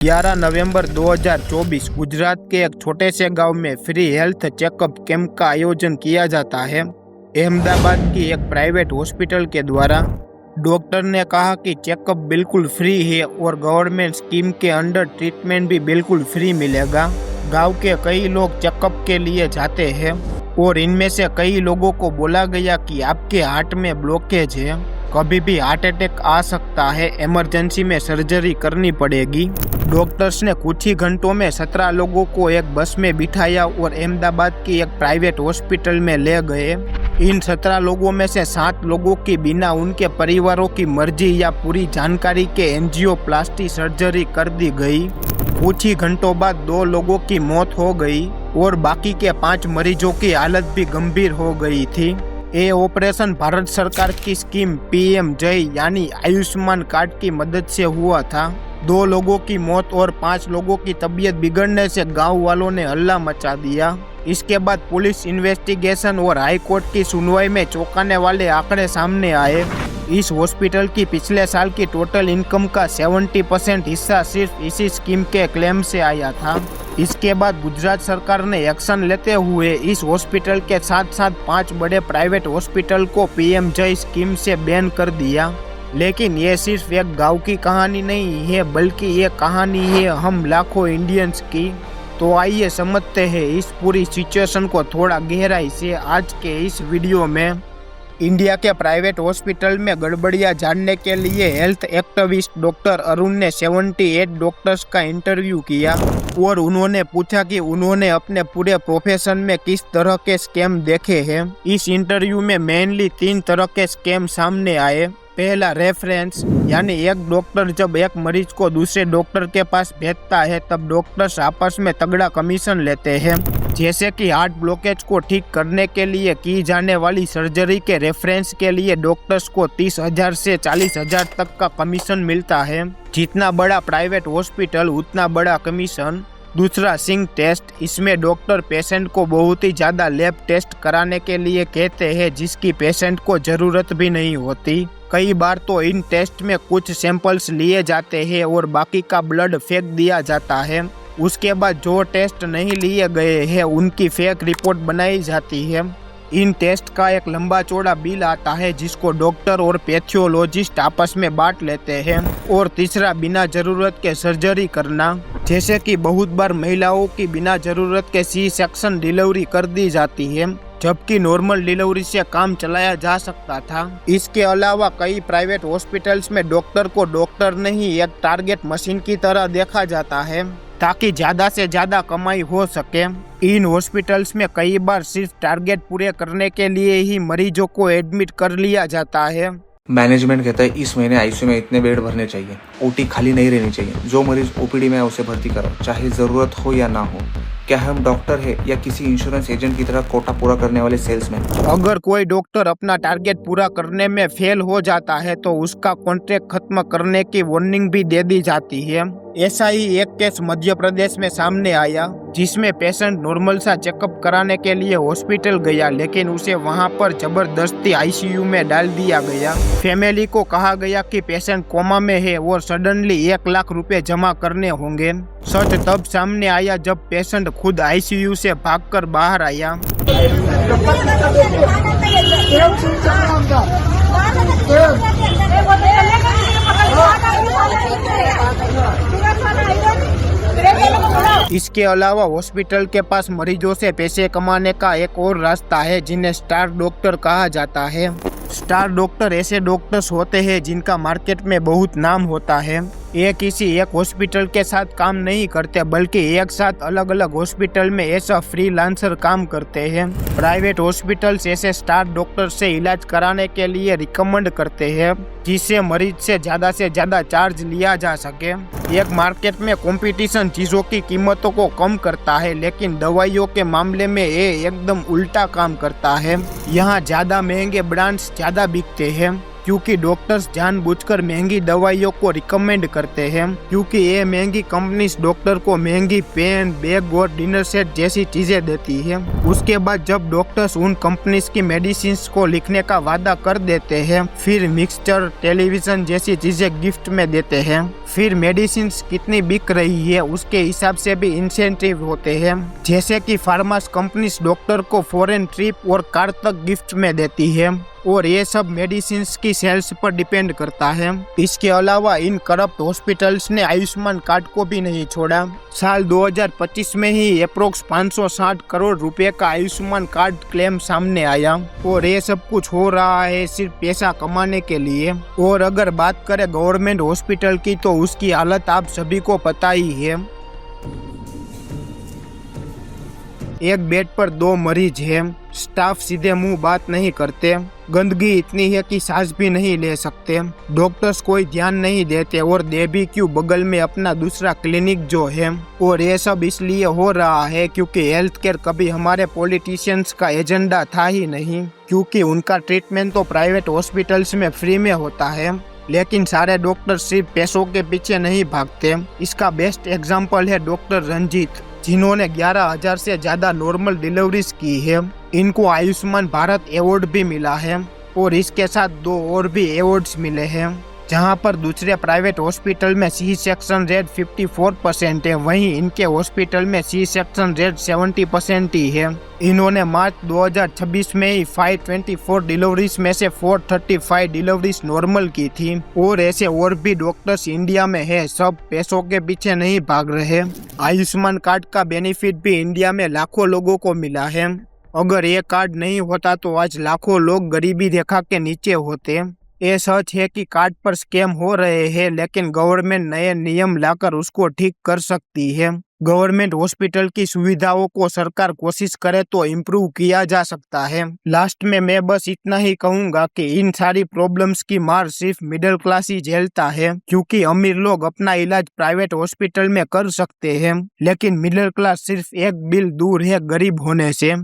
11 नवंबर 2024 गुजरात के एक छोटे से गांव में फ्री हेल्थ चेकअप कैंप का आयोजन किया जाता है। अहमदाबाद की एक प्राइवेट हॉस्पिटल के द्वारा डॉक्टर ने कहा कि चेकअप बिल्कुल फ्री है और गवर्नमेंट स्कीम के अंडर ट्रीटमेंट भी बिल्कुल फ्री मिलेगा। गांव के कई लोग चेकअप के लिए जाते हैं और इनमें से कई लोगों को बोला गया कि आपके हार्ट में ब्लॉकेज है, कभी भी हार्ट अटैक आ सकता है, इमरजेंसी में सर्जरी करनी पड़ेगी। डॉक्टर्स ने कुछ ही घंटों में 17 लोगों को एक बस में बिठाया और अहमदाबाद की एक प्राइवेट हॉस्पिटल में ले गए। इन 17 लोगों में से 7 लोगों की बिना उनके परिवारों की मर्जी या पूरी जानकारी के एंजियोप्लास्टी सर्जरी कर दी गई। कुछ ही घंटों बाद 2 लोगों की मौत हो गई और बाकी के 5 मरीजों की हालत भी गंभीर हो गई थी। ये ऑपरेशन भारत सरकार की स्कीम पीएम जय यानी आयुष्मान कार्ड की मदद से हुआ था। 2 लोगों की मौत और 5 लोगों की तबीयत बिगड़ने से गांव वालों ने हल्ला मचा दिया। इसके बाद पुलिस इन्वेस्टिगेशन और हाई कोर्ट की सुनवाई में चौंकाने वाले आंकड़े सामने आए। इस हॉस्पिटल की पिछले साल की टोटल इनकम का 70% हिस्सा सिर्फ इसी स्कीम के क्लेम से आया था। इसके बाद गुजरात सरकार ने एक्शन लेते हुए इस हॉस्पिटल के साथ साथ 5 बड़े प्राइवेट हॉस्पिटल को पीएम जय स्कीम से बैन कर दिया। लेकिन ये सिर्फ एक गांव की कहानी नहीं है, बल्कि ये कहानी है हम लाखों इंडियंस की। तो आइए समझते हैं इस पूरी सिचुएशन को थोड़ा गहराई से आज के इस वीडियो में। इंडिया के प्राइवेट हॉस्पिटल में गड़बड़ियां जानने के लिए हेल्थ एक्टिविस्ट डॉक्टर अरुण ने 78 डॉक्टर्स का इंटरव्यू किया और उन्होंने पूछा कि उन्होंने अपने पूरे प्रोफेशन में किस तरह के स्कैम देखे हैं। इस इंटरव्यू में मेनली 3 तरह के स्कैम सामने आए। पहला रेफरेंस, यानी एक डॉक्टर जब एक मरीज को दूसरे डॉक्टर के पास भेजता है तब डॉक्टर्स आपस में तगड़ा कमीशन लेते हैं। जैसे कि हार्ट ब्लॉकेज को ठीक करने के लिए की जाने वाली सर्जरी के रेफरेंस के लिए डॉक्टर्स को 30,000 से 40,000 तक का कमीशन मिलता है। जितना बड़ा प्राइवेट हॉस्पिटल उतना बड़ा कमीशन। दूसरा सिंक टेस्ट, इसमें डॉक्टर पेशेंट को बहुत ही ज़्यादा लैब टेस्ट कराने के लिए कहते हैं जिसकी पेशेंट को ज़रूरत भी नहीं होती। कई बार तो इन टेस्ट में कुछ सैंपल्स लिए जाते हैं और बाकी का ब्लड फेंक दिया जाता है। उसके बाद जो टेस्ट नहीं लिए गए हैं उनकी फेक रिपोर्ट बनाई जाती है। इन टेस्ट का एक लंबा चौड़ा बिल आता है जिसको डॉक्टर और पैथोलॉजिस्ट आपस में बांट लेते हैं। और तीसरा, बिना जरूरत के सर्जरी करना, जैसे कि बहुत बार महिलाओं की बिना जरूरत के सी सेक्शन डिलीवरी कर दी जाती है जबकि नॉर्मल डिलीवरी से काम चलाया जा सकता था। इसके अलावा कई प्राइवेट हॉस्पिटल्स में डॉक्टर को डॉक्टर नहीं एक टारगेट मशीन की तरह देखा जाता है ताकि ज्यादा से ज्यादा कमाई हो सके। इन हॉस्पिटल्स में कई बार सिर्फ टारगेट पूरे करने के लिए ही मरीजों को एडमिट कर लिया जाता है। मैनेजमेंट कहता है इस महीने आईसीयू में इतने बेड भरने चाहिए, ओटी खाली नहीं रहनी चाहिए, जो मरीज ओपीडी में है उसे भर्ती करो, चाहे जरूरत हो या ना हो। क्या हम डॉक्टर है या किसी इंश्योरेंस एजेंट की तरह कोटा पूरा करने वाले सेल्समैन? अगर कोई डॉक्टर अपना टारगेट पूरा करने में फेल हो जाता है तो उसका कॉन्ट्रैक्ट खत्म करने की वार्निंग भी दे दी जाती है। ऐसा ही एक केस मध्य प्रदेश में सामने आया जिसमें पेशेंट नॉर्मल सा चेकअप कराने के लिए हॉस्पिटल गया, लेकिन उसे वहां पर जबरदस्ती आईसीयू में डाल दिया गया। फैमिली को कहा गया कि पेशेंट कोमा में है और सडनली 1 लाख रुपए जमा करने होंगे। सच तब सामने आया जब पेशेंट खुद आईसीयू से भागकर बाहर आया। इसके अलावा हॉस्पिटल के पास मरीजों से पैसे कमाने का एक और रास्ता है जिन्हें स्टार डॉक्टर कहा जाता है। स्टार डॉक्टर ऐसे डॉक्टर्स होते हैं जिनका मार्केट में बहुत नाम होता है। ये किसी एक हॉस्पिटल के साथ काम नहीं करते बल्कि एक साथ अलग अलग हॉस्पिटल में ऐसा फ्रीलांसर काम करते हैं। प्राइवेट हॉस्पिटल्स ऐसे स्टार डॉक्टर से इलाज कराने के लिए रिकमेंड करते हैं जिससे मरीज से ज्यादा चार्ज लिया जा सके। एक मार्केट में कंपटीशन चीजों की कीमतों को कम करता है, लेकिन दवाइयों के मामले में ये एकदम उल्टा काम करता है। यहाँ ज्यादा महंगे ब्रांड्स ज्यादा बिकते हैं। क्योंकि डॉक्टर्स जानबूझकर महंगी दवाइयों को रिकमेंड करते हैं, क्योंकि ये महंगी कंपनीज डॉक्टर को महंगी पेन, बैग और डिनर सेट जैसी चीजें देती है। उसके बाद जब डॉक्टर्स उन कंपनीज की मेडिसिन को लिखने का वादा कर देते हैं, फिर मिक्सचर, टेलीविजन जैसी चीजें गिफ्ट में देते हैं। फिर मेडिसिन कितनी बिक रही है उसके हिसाब से भी इंसेंटिव होते हैं, जैसे कि फार्मास कंपनीज डॉक्टर को फॉरेन ट्रिप और कार तक गिफ्ट में देती है, और ये सब मेडिसिन की सेल्स पर डिपेंड करता है। इसके अलावा इन करप्ट हॉस्पिटल्स ने आयुष्मान कार्ड को भी नहीं छोड़ा। साल 2025 में ही अप्रोक्स 560 करोड़ रुपए का आयुष्मान कार्ड क्लेम सामने आया, और ये सब कुछ हो रहा है सिर्फ पैसा कमाने के लिए। और अगर बात करें गवर्नमेंट हॉस्पिटल की, तो उसकी हालत आप सभी को पता ही है। एक बेड पर 2 मरीज हैं, स्टाफ सीधे मुंह बात नहीं करते, गंदगी इतनी है कि सांस भी नहीं ले सकते, डॉक्टर्स कोई ध्यान नहीं देते, और दे भी क्यों बगल में अपना दूसरा क्लिनिक जो है। और ये सब इसलिए हो रहा है क्योंकि हेल्थ केयर कभी हमारे पॉलिटिशियंस का एजेंडा था ही नहीं, क्योंकि उनका ट्रीटमेंट तो प्राइवेट हॉस्पिटल्स में फ्री में होता है। लेकिन सारे डॉक्टर सिर्फ पैसों के पीछे नहीं भागते। इसका बेस्ट एग्जाम्पल है डॉक्टर रंजीत, जिन्होंने 11,000 से ज्यादा नॉर्मल डिलीवरीज की है। इनको आयुष्मान भारत अवार्ड भी मिला है, और इसके साथ 2 और भी अवार्ड्स मिले हैं। जहां पर दूसरे प्राइवेट हॉस्पिटल में सी सेक्शन रेट 54% है, वहीं इनके हॉस्पिटल में सी सेक्शन रेट 70% ही है। इन्होंने मार्च 2026 में ही 524 डिलीवरीज में से 435 डिलीवरीज नॉर्मल की थी। और ऐसे और भी डॉक्टर्स इंडिया में है, सब पैसों के पीछे नहीं भाग रहे। आयुष्मान कार्ड का बेनिफिट भी इंडिया में लाखों लोगों को मिला है। अगर ये कार्ड नहीं होता तो आज लाखों लोग गरीबी रेखा के नीचे होते। ये सच है कि कार्ड पर स्कैम हो रहे हैं, लेकिन गवर्नमेंट नए नियम लाकर उसको ठीक कर सकती है। गवर्नमेंट हॉस्पिटल की सुविधाओं को सरकार कोशिश करे तो इम्प्रूव किया जा सकता है। लास्ट में मैं बस इतना ही कहूंगा कि इन सारी प्रॉब्लम्स की मार सिर्फ मिडिल क्लास ही झेलता है, क्योंकि अमीर लोग अपना इलाज प्राइवेट हॉस्पिटल में कर सकते हैं, लेकिन मिडिल क्लास सिर्फ एक बिल दूर है गरीब होने से।